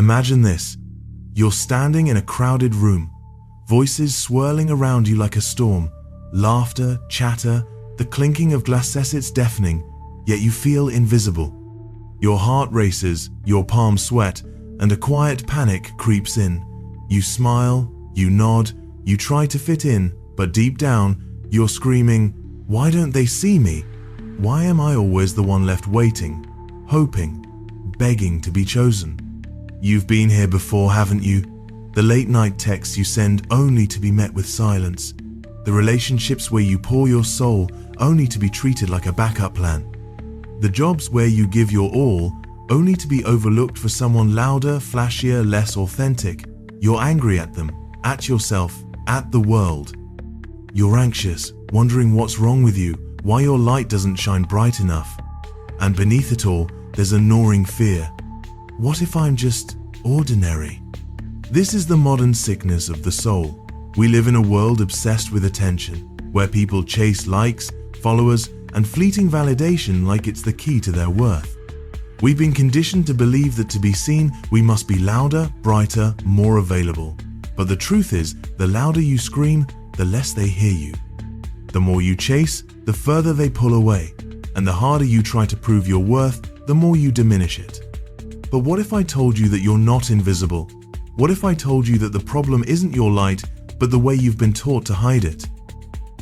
Imagine this. You're standing in a crowded room, voices swirling around you like a storm, laughter, chatter, the clinking of glasses. It's deafening, yet you feel invisible. Your heart races, your palms sweat, and a quiet panic creeps in. You smile, you nod, you try to fit in, but deep down, you're screaming, "Why don't they see me? Why am I always the one left waiting, hoping, begging to be chosen?" You've been here before, haven't you? The late-night texts you send only to be met with silence. The relationships where you pour your soul only to be treated like a backup plan. The jobs where you give your all only to be overlooked for someone louder, flashier, less authentic. You're angry at them, at yourself, at the world. You're anxious, wondering what's wrong with you, why your light doesn't shine bright enough. And beneath it all, there's a gnawing fear. What if I'm just ordinary? This is the modern sickness of the soul. We live in a world obsessed with attention, where people chase likes, followers, and fleeting validation like it's the key to their worth. We've been conditioned to believe that to be seen, we must be louder, brighter, more available. But the truth is, the louder you scream, the less they hear you. The more you chase, the further they pull away. And the harder you try to prove your worth, the more you diminish it. But what if I told you that you're not invisible? What if I told you that the problem isn't your light, but the way you've been taught to hide it?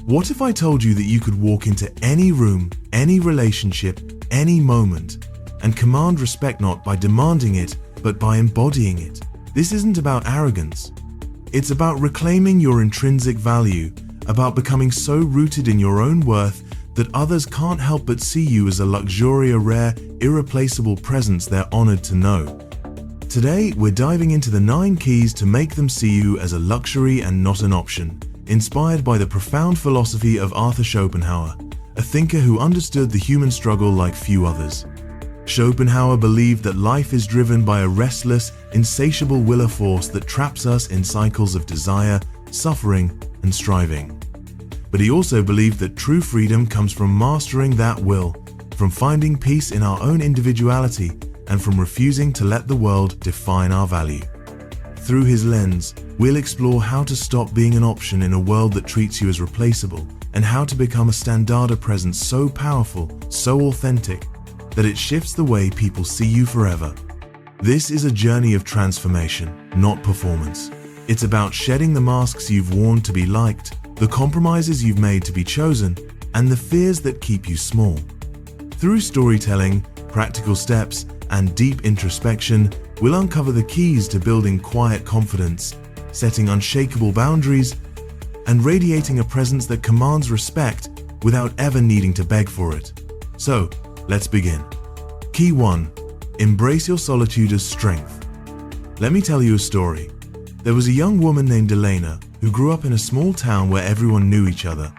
What if I told you that you could walk into any room, any relationship, any moment, and command respect not by demanding it, but by embodying it? This isn't about arrogance. It's about reclaiming your intrinsic value, about becoming so rooted in your own worth that others can't help but see you as a luxury, a rare, irreplaceable presence they're honored to know. Today, we're diving into the 9 keys to make them see you as a luxury and not an option, inspired by the profound philosophy of Arthur Schopenhauer, a thinker who understood the human struggle like few others. Schopenhauer believed that life is driven by a restless, insatiable will force that traps us in cycles of desire, suffering, and striving. But he also believed that true freedom comes from mastering that will, from finding peace in our own individuality, and from refusing to let the world define our value. Through his lens, we'll explore how to stop being an option in a world that treats you as replaceable, and how to become a standard presence so powerful, so authentic, that it shifts the way people see you forever. This is a journey of transformation, not performance. It's about shedding the masks you've worn to be liked, the compromises you've made to be chosen, and the fears that keep you small. Through storytelling, practical steps, and deep introspection, we'll uncover the keys to building quiet confidence, setting unshakable boundaries, and radiating a presence that commands respect without ever needing to beg for it. So, let's begin. Key 1. Embrace your solitude as strength. Let me tell you a story. There was a young woman named Elena who grew up in a small town where everyone knew each other.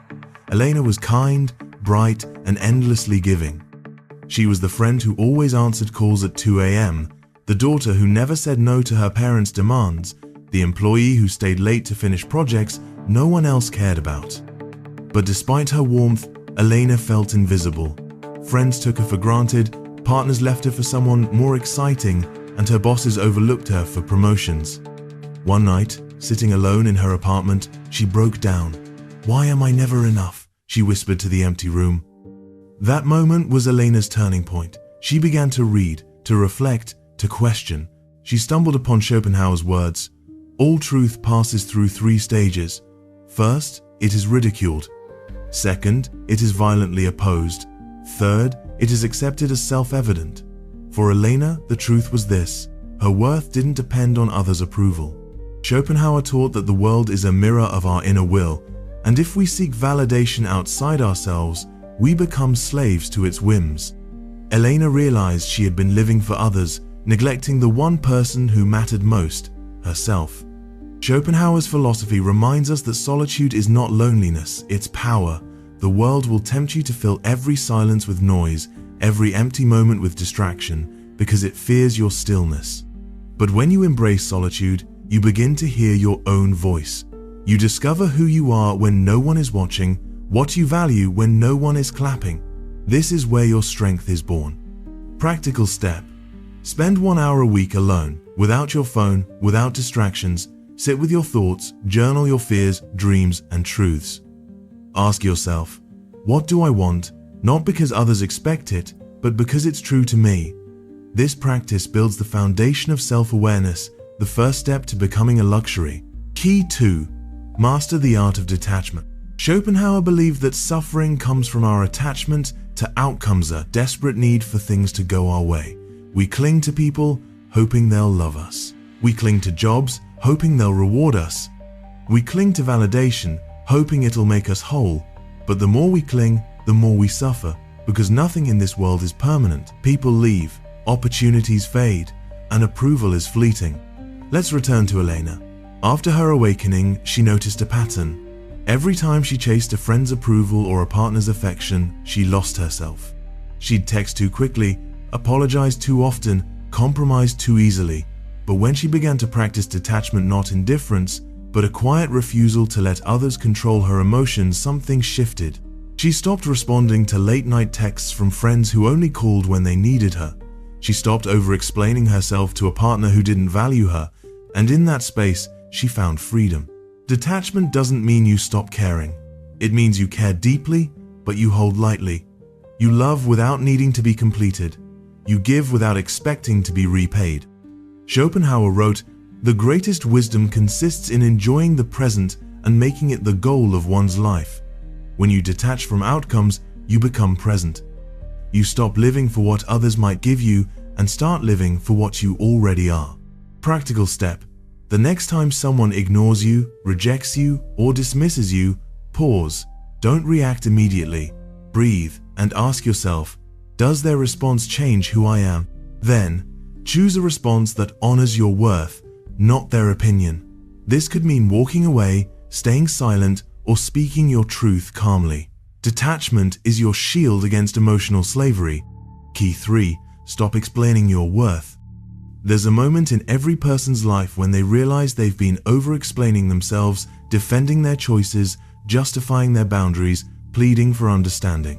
Elena was kind, bright, and endlessly giving. She was the friend who always answered calls at 2 a.m., the daughter who never said no to her parents' demands, the employee who stayed late to finish projects no one else cared about. But despite her warmth, Elena felt invisible. Friends took her for granted, partners left her for someone more exciting, and her bosses overlooked her for promotions. One night, sitting alone in her apartment, she broke down. "Why am I never enough?" she whispered to the empty room. That moment was Elena's turning point. She began to read, to reflect, to question. She stumbled upon Schopenhauer's words. All truth passes through 3 stages. First, it is ridiculed. Second, it is violently opposed. Third, it is accepted as self-evident. For Elena, the truth was this: her worth didn't depend on others' approval. Schopenhauer taught that the world is a mirror of our inner will, and if we seek validation outside ourselves, we become slaves to its whims. Elena realized she had been living for others, neglecting the one person who mattered most, herself. Schopenhauer's philosophy reminds us that solitude is not loneliness, it's power. The world will tempt you to fill every silence with noise, every empty moment with distraction, because it fears your stillness. But when you embrace solitude, you begin to hear your own voice. You discover who you are when no one is watching, what you value when no one is clapping. This is where your strength is born. Practical step. Spend 1 hour a week alone. Without your phone, without distractions, sit with your thoughts, journal your fears, dreams, and truths. Ask yourself, what do I want? Not because others expect it, but because it's true to me. This practice builds the foundation of self-awareness, the first step to becoming a luxury. Key 2. Master the art of detachment. Schopenhauer believed that suffering comes from our attachment to outcomes, a desperate need for things to go our way. We cling to people, hoping they'll love us. We cling to jobs, hoping they'll reward us. We cling to validation, hoping it'll make us whole. But the more we cling, the more we suffer, because nothing in this world is permanent. People leave, opportunities fade, and approval is fleeting. Let's return to Elena. After her awakening, she noticed a pattern. Every time she chased a friend's approval or a partner's affection, she lost herself. She'd text too quickly, apologize too often, compromise too easily. But when she began to practice detachment, not indifference, but a quiet refusal to let others control her emotions, something shifted. She stopped responding to late-night texts from friends who only called when they needed her. She stopped over-explaining herself to a partner who didn't value her, and in that space, she found freedom. Detachment doesn't mean you stop caring. It means you care deeply, but you hold lightly. You love without needing to be completed. You give without expecting to be repaid. Schopenhauer wrote, "The greatest wisdom consists in enjoying the present and making it the goal of one's life." When you detach from outcomes, you become present. You stop living for what others might give you and start living for what you already are. Practical step. The next time someone ignores you, rejects you, or dismisses you, pause. Don't react immediately. Breathe and ask yourself, does their response change who I am? Then, choose a response that honors your worth, not their opinion. This could mean walking away, staying silent, or speaking your truth calmly. Detachment is your shield against emotional slavery. Key 3. Stop explaining your worth. There's a moment in every person's life when they realize they've been over-explaining themselves, defending their choices, justifying their boundaries, pleading for understanding.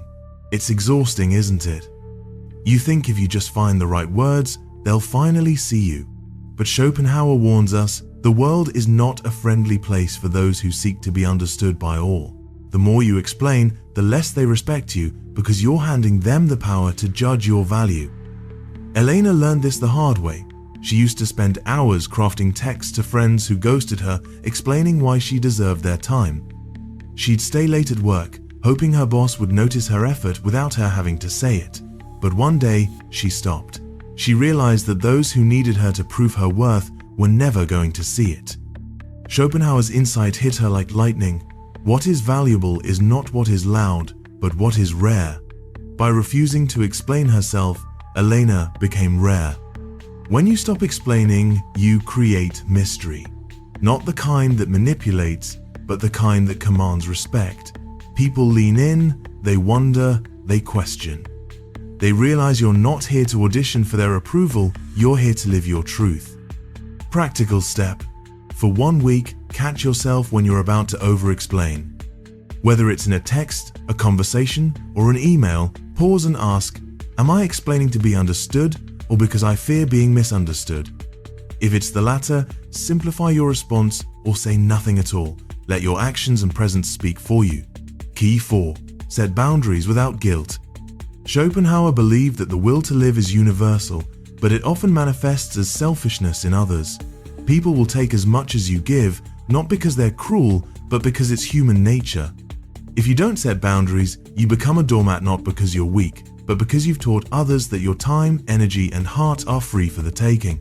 It's exhausting, isn't it? You think if you just find the right words, they'll finally see you. But Schopenhauer warns us, the world is not a friendly place for those who seek to be understood by all. The more you explain, the less they respect you, because you're handing them the power to judge your value. Elena learned this the hard way. She used to spend hours crafting texts to friends who ghosted her, explaining why she deserved their time. She'd stay late at work, hoping her boss would notice her effort without her having to say it. But one day, she stopped. She realized that those who needed her to prove her worth were never going to see it. Schopenhauer's insight hit her like lightning. What is valuable is not what is loud, but what is rare. By refusing to explain herself, Elena became rare. When you stop explaining, you create mystery. Not the kind that manipulates, but the kind that commands respect. People lean in, they wonder, they question. They realize you're not here to audition for their approval, you're here to live your truth. Practical step. For 1 week, catch yourself when you're about to over-explain. Whether it's in a text, a conversation, or an email, pause and ask, am I explaining to be understood, or because I fear being misunderstood? If it's the latter, simplify your response or say nothing at all. Let your actions and presence speak for you. Key 4. Set boundaries without guilt. Schopenhauer believed that the will to live is universal, but it often manifests as selfishness in others. People will take as much as you give, not because they're cruel, but because it's human nature. If you don't set boundaries, you become a doormat not because you're weak, but because you've taught others that your time, energy, and heart are free for the taking.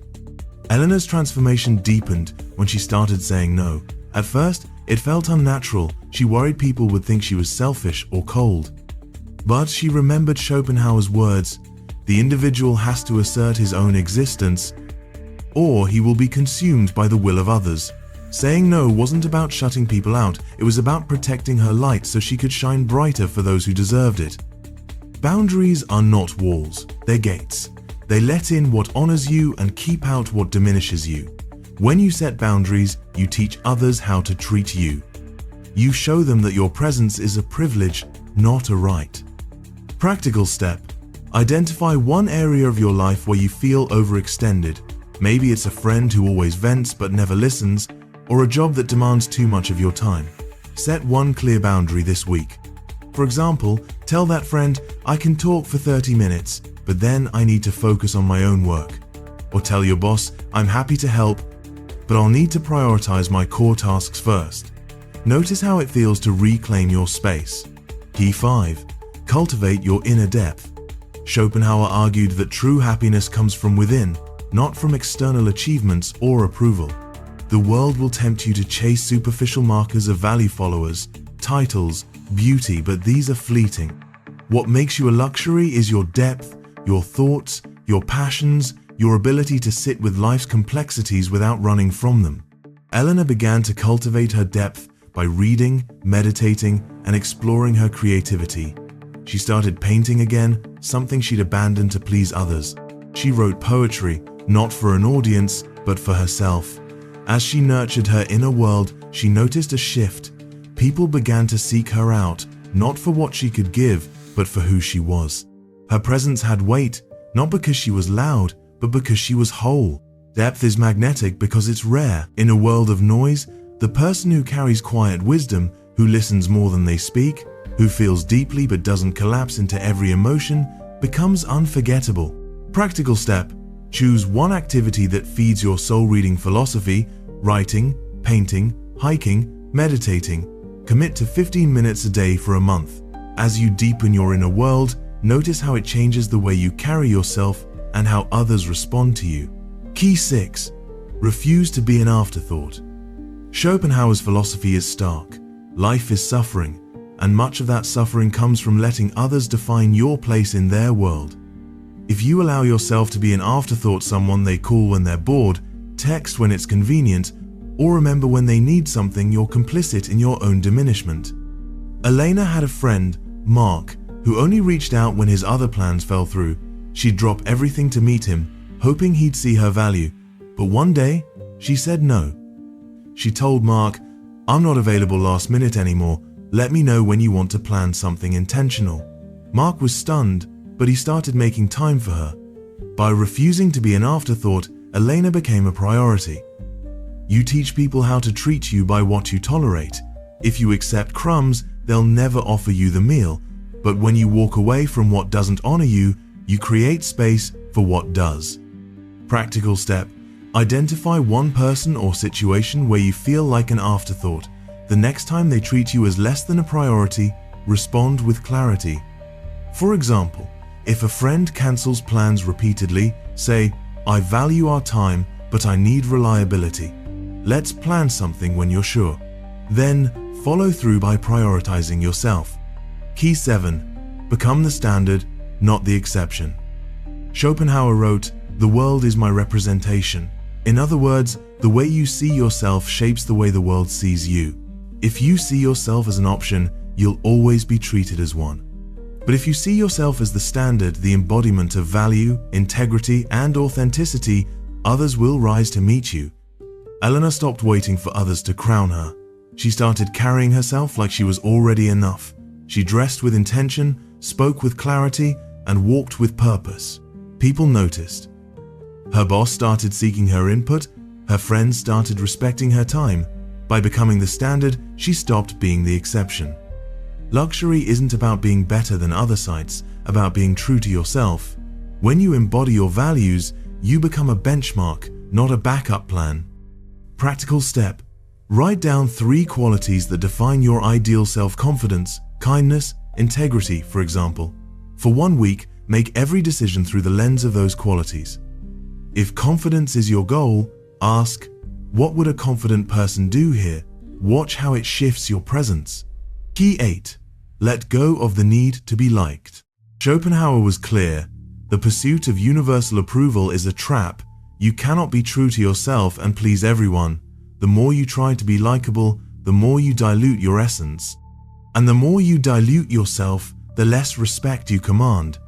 Eleanor's transformation deepened when she started saying no. At first, it felt unnatural. She worried people would think she was selfish or cold. But she remembered Schopenhauer's words, the individual has to assert his own existence, or he will be consumed by the will of others. Saying no wasn't about shutting people out, it was about protecting her light so she could shine brighter for those who deserved it. Boundaries are not walls, they're gates. They let in what honors you and keep out what diminishes you. When you set boundaries, you teach others how to treat you. You show them that your presence is a privilege, not a right. Practical step. Identify one area of your life where you feel overextended. Maybe it's a friend who always vents but never listens, or a job that demands too much of your time. Set one clear boundary this week. For example, tell that friend, I can talk for 30 minutes, but then I need to focus on my own work. Or tell your boss, I'm happy to help, but I'll need to prioritize my core tasks first. Notice how it feels to reclaim your space. Key 5. Cultivate your inner depth. Schopenhauer argued that true happiness comes from within, not from external achievements or approval. The world will tempt you to chase superficial markers of value, followers, titles, beauty, but these are fleeting. What makes you a luxury is your depth, your thoughts, your passions, your ability to sit with life's complexities without running from them. Eleanor began to cultivate her depth by reading, meditating, and exploring her creativity. She started painting again, something she'd abandoned to please others. She wrote poetry, not for an audience, but for herself. As she nurtured her inner world, she noticed a shift. People began to seek her out, not for what she could give, but for who she was. Her presence had weight, not because she was loud, but because she was whole. Depth is magnetic because it's rare. In a world of noise, the person who carries quiet wisdom, who listens more than they speak, who feels deeply but doesn't collapse into every emotion, becomes unforgettable. Practical step: choose one activity that feeds your soul. Reading philosophy, writing, painting, hiking, meditating. Commit to 15 minutes a day for a month. As you deepen your inner world, notice how it changes the way you carry yourself and how others respond to you. Key 6. Refuse to be an afterthought. Schopenhauer's philosophy is stark. Life is suffering, and much of that suffering comes from letting others define your place in their world. If you allow yourself to be an afterthought, someone they call when they're bored, text when it's convenient, or remember when they need something, you're complicit in your own diminishment. Elena had a friend, Mark, who only reached out when his other plans fell through. She'd drop everything to meet him, hoping he'd see her value. But one day, she said no. She told Mark, I'm not available last minute anymore. Let me know when you want to plan something intentional. Mark was stunned, but he started making time for her. By refusing to be an afterthought, Elena became a priority. You teach people how to treat you by what you tolerate. If you accept crumbs, they'll never offer you the meal. But when you walk away from what doesn't honor you, you create space for what does. Practical step: identify one person or situation where you feel like an afterthought. The next time they treat you as less than a priority, respond with clarity. For example, if a friend cancels plans repeatedly, say, I value our time, but I need reliability. Let's plan something when you're sure. Then, follow through by prioritizing yourself. Key 7. Become the standard, not the exception. Schopenhauer wrote, "The world is my representation." In other words, the way you see yourself shapes the way the world sees you. If you see yourself as an option, you'll always be treated as one. But if you see yourself as the standard, the embodiment of value, integrity, and authenticity, others will rise to meet you. Eleanor stopped waiting for others to crown her. She started carrying herself like she was already enough. She dressed with intention, spoke with clarity, and walked with purpose. People noticed. Her boss started seeking her input. Her friends started respecting her time. By becoming the standard, she stopped being the exception. Luxury isn't about being better than other sites, about being true to yourself. When you embody your values, you become a benchmark, not a backup plan. Practical step: write down 3 qualities that define your ideal self-confidence, kindness, integrity, for example. For 1 week, make every decision through the lens of those qualities. If confidence is your goal, ask, what would a confident person do here? Watch how it shifts your presence. Key 8. Let go of the need to be liked. Schopenhauer was clear. The pursuit of universal approval is a trap. You cannot be true to yourself and please everyone. The more you try to be likable, the more you dilute your essence. And the more you dilute yourself, the less respect you command.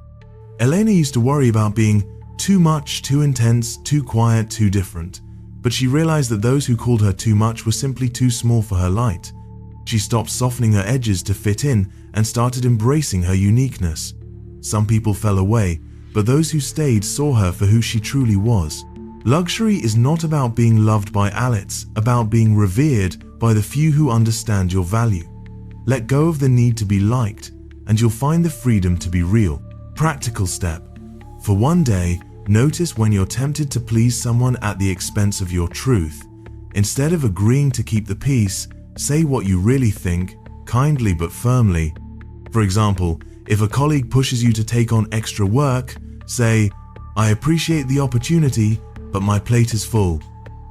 Elena used to worry about being too much, too intense, too quiet, too different. But she realized that those who called her too much were simply too small for her light. She stopped softening her edges to fit in and started embracing her uniqueness. Some people fell away, but those who stayed saw her for who she truly was. Luxury is not about being loved by all, it's about being revered by the few who understand your value. Let go of the need to be liked, and you'll find the freedom to be real. Practical step. For one day, notice when you're tempted to please someone at the expense of your truth. Instead of agreeing to keep the peace, say what you really think, kindly but firmly. For example, if a colleague pushes you to take on extra work, say, "I appreciate the opportunity, but my plate is full."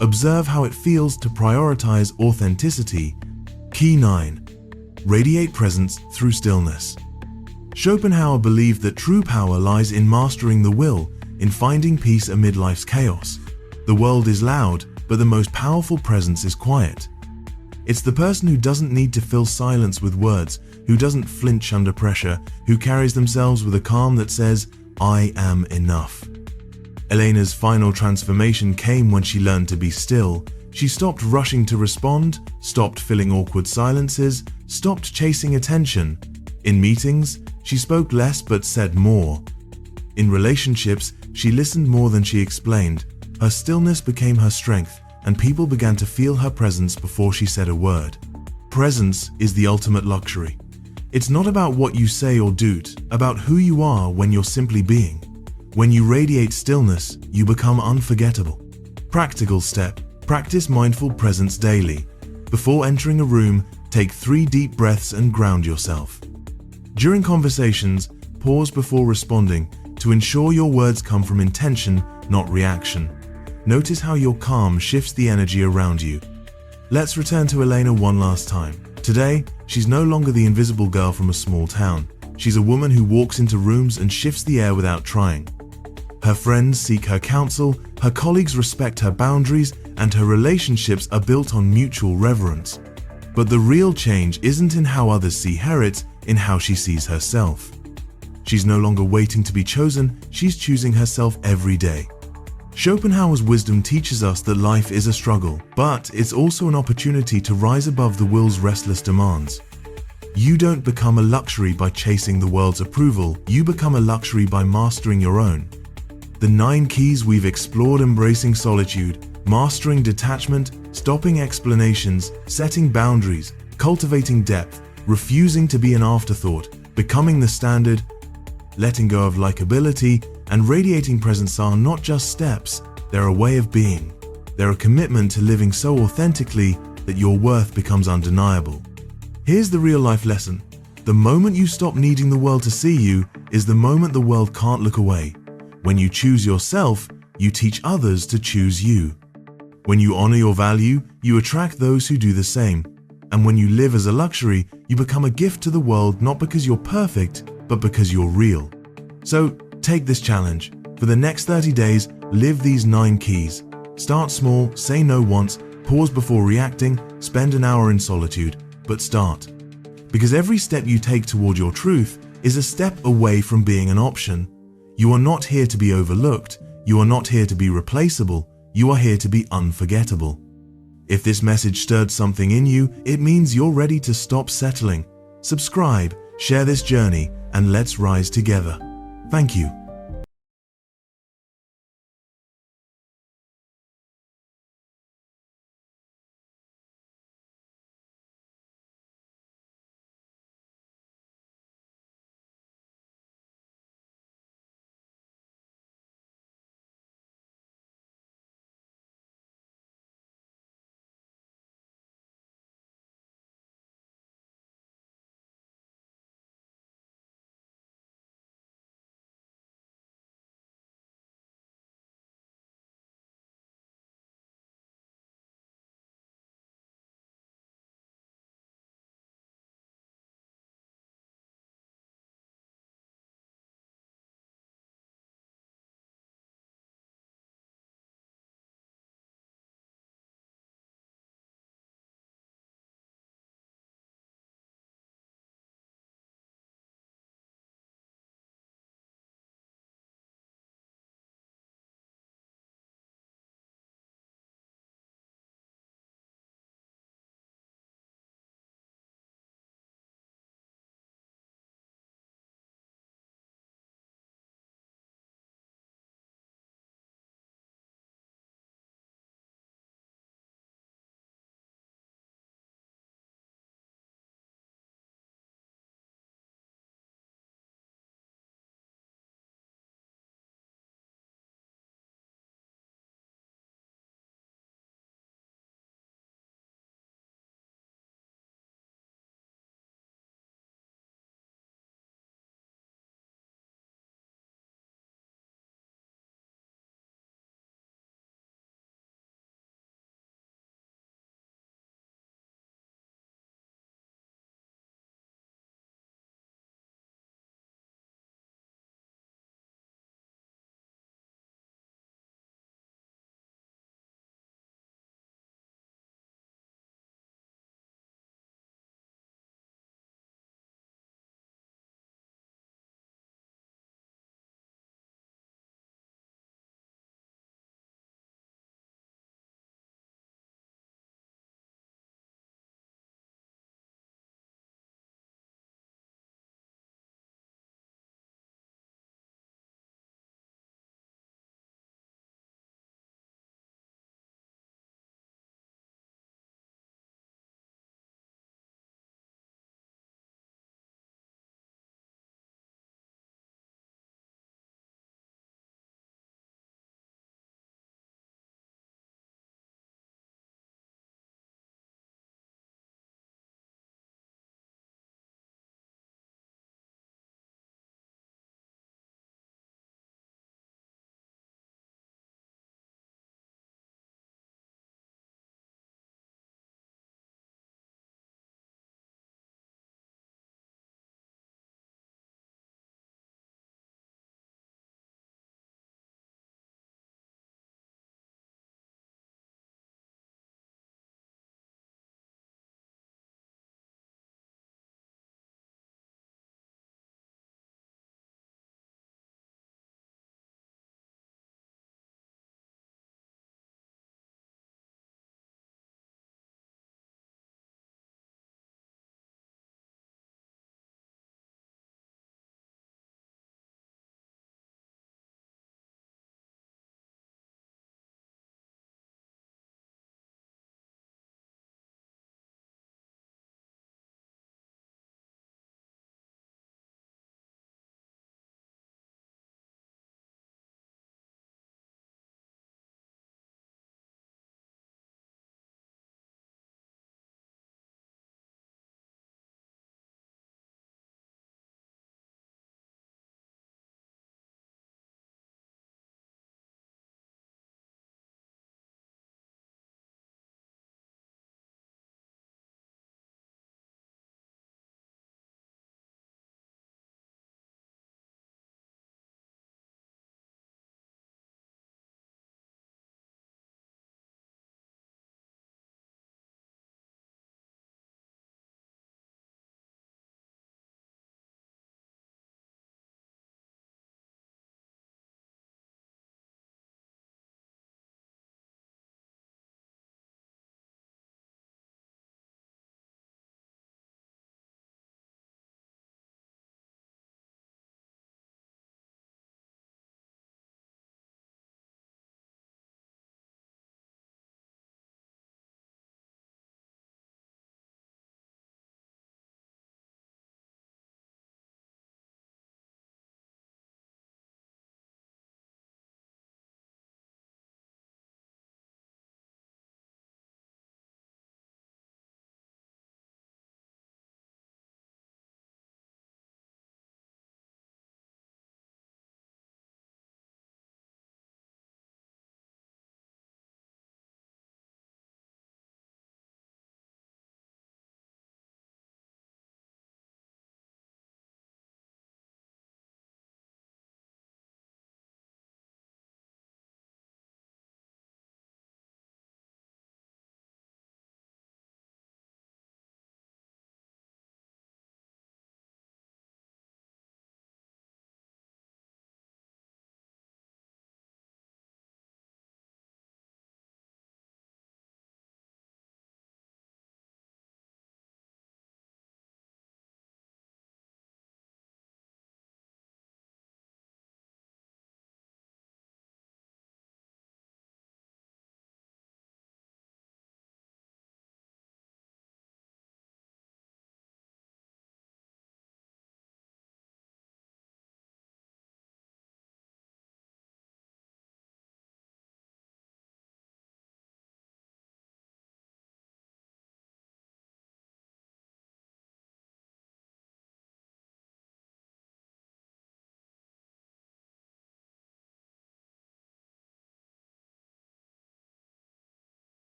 Observe how it feels to prioritize authenticity. Key 9. Radiate presence through stillness. Schopenhauer believed that true power lies in mastering the will, in finding peace amid life's chaos. The world is loud, but the most powerful presence is quiet. It's the person who doesn't need to fill silence with words, who doesn't flinch under pressure, who carries themselves with a calm that says, "I am enough." Elena's final transformation came when she learned to be still. She stopped rushing to respond, stopped filling awkward silences, stopped chasing attention. In meetings, she spoke less but said more. In relationships, she listened more than she explained. Her stillness became her strength, and people began to feel her presence before she said a word. Presence is the ultimate luxury. It's not about what you say or do, it's about who you are when you're simply being. When you radiate stillness, you become unforgettable. Practical step. Practice mindful presence daily. Before entering a room, take 3 deep breaths and ground yourself. During conversations, pause before responding to ensure your words come from intention, not reaction. Notice how your calm shifts the energy around you. Let's return to Elena one last time. Today, she's no longer the invisible girl from a small town. She's a woman who walks into rooms and shifts the air without trying. Her friends seek her counsel, her colleagues respect her boundaries, and her relationships are built on mutual reverence. But the real change isn't in how others see her, it's in how she sees herself. She's no longer waiting to be chosen, she's choosing herself every day. Schopenhauer's wisdom teaches us that life is a struggle, but it's also an opportunity to rise above the will's restless demands. You don't become a luxury by chasing the world's approval, you become a luxury by mastering your own. The 9 keys we've explored: embracing solitude, mastering detachment, stopping explanations, setting boundaries, cultivating depth, refusing to be an afterthought, becoming the standard, letting go of likability, and radiating presence are not just steps, they're a way of being. They're a commitment to living so authentically that your worth becomes undeniable. Here's the real-life lesson. The moment you stop needing the world to see you is the moment the world can't look away. When you choose yourself, you teach others to choose you. When you honor your value, you attract those who do the same. And when you live as a luxury, you become a gift to the world, not because you're perfect, but because you're real. So take this challenge. For the next 30 days, live these 9 keys. Start small, say no once, pause before reacting, spend an hour in solitude, but start. Because every step you take toward your truth is a step away from being an option. You are not here to be overlooked. You are not here to be replaceable. You are here to be unforgettable. If this message stirred something in you, it means you're ready to stop settling. Subscribe, share this journey, and let's rise together. Thank you.